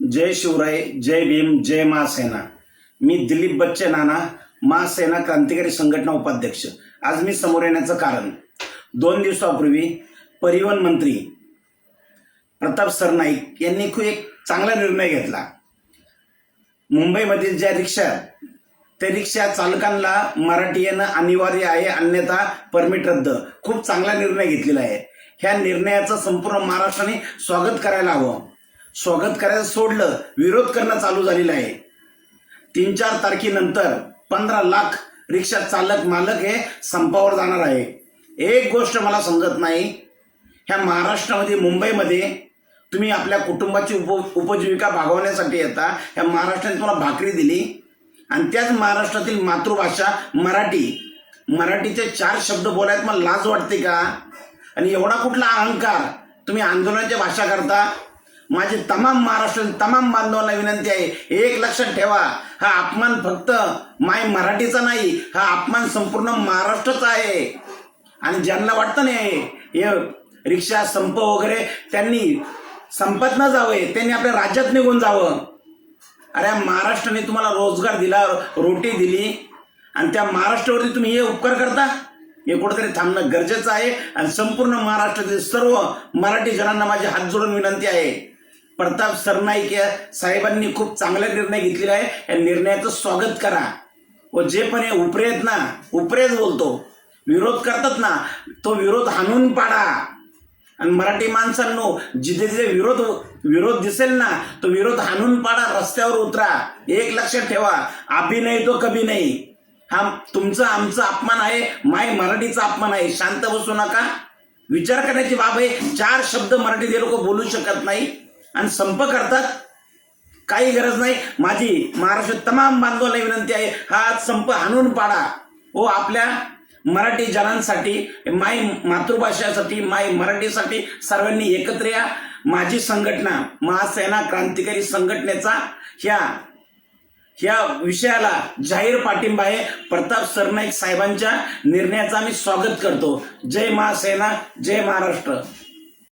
जय शिवराय, जय भीम, जय महासेना। मी दिलीप बच्चे नाना, महासेना क्रांतिकारी संघटना उपाध्यक्ष। आज मी समोर येण्याचं कारण, 2 दिवसापूर्वी परिवहन मंत्री प्रताप सरनाईक यांनी खूप एक चांगला निर्णय घेतला। मुंबईमधील ज्या रिक्षा त्या रिक्षा चालकांना मराठी येणं अनिवार्य आहे, अन्यथा परमिट रद्द। खूप चांगला निर्णय घेतलेला आहे। ह्या निर्णयाचं संपूर्ण महाराष्ट्राने स्वागत करायला हवं। स्वागत करायचं सोडलं, विरोध करणं चालू झालेलं आहे। 3-4 तारखेनंतर 15 लाख रिक्षा चालक मालक हे संपावर जाणार आहे। एक गोष्ट मला समजत नाही, ह्या महाराष्ट्रामध्ये मुंबईमध्ये तुम्ही आपल्या कुटुंबाची उपजीविका भागवण्यासाठी येता। ह्या महाराष्ट्राने तुम्हाला भाकरी दिली आणि त्याच महाराष्ट्रातील मातृभाषा मराठीचे 4 शब्द बोलायला मला लाज वाटते का? आणि एवढा कुठला अहंकार? तुम्ही आंदोलनाची भाषा करता। माझी तमाम महाराष्ट्रातील तमाम बांधवांना विनंती आहे, एक लक्षात ठेवा, हा अपमान फक्त माय मराठीचा नाही, हा अपमान संपूर्ण महाराष्ट्राचा आहे। आणि ज्यांना वाटतं नाही हे रिक्षा संप वगैरे त्यांनी संपत न जावे, त्यांनी आपल्या राज्यात निघून जावं। अरे महाराष्ट्राने तुम्हाला रोजगार दिला, रोटी दिली आणि त्या महाराष्ट्रावरती तुम्ही हे उपकार करता? हे कुठेतरी थांबणं गरजेचं आहे। आणि संपूर्ण महाराष्ट्रातील सर्व मराठी जनांना माझी हात जोडून विनंती आहे, प्रताप सरनाईक या साहेबांनी खूप चांगला निर्णय घेतलेला आहे। या निर्णयाचं स्वागत करा। व जे पण हे उपरेत ना, उपरेच बोलतो, विरोध करतात ना, तो विरोध हाणून पाडा। आणि मराठी माणसांनो, जिथे जिथे विरोध दिसेल ना, तो विरोध हाणून पाडा, रस्त्यावर उतरा। एक लक्षात ठेवा, अभिनय तो कभी नाही। हा तुमचा आमचा अपमान आहे, माय मराठीचा अपमान आहे। शांत बसू नका, विचार करण्याची बाब आहे। 4 शब्द मराठी लोक बोलू शकत नाही आणि संप करतात, काही गरज नाही। माझी महाराष्ट्रात तमाम बांधवांना विनंती आहे, हा संप हाणून पाडा। व आपल्या मराठी जनांसाठी, माय मातृभाषेसाठी, माय मराठीसाठी सर्वांनी एकत्र या। माझी संघटना महासेना क्रांतिकारी संघटनेचा ह्या विषयाला जाहीर पाठिंबा आहे। प्रताप सरनाईक साहेबांच्या निर्णयाचा मी स्वागत करतो। जय महासेना, जय महाराष्ट्र।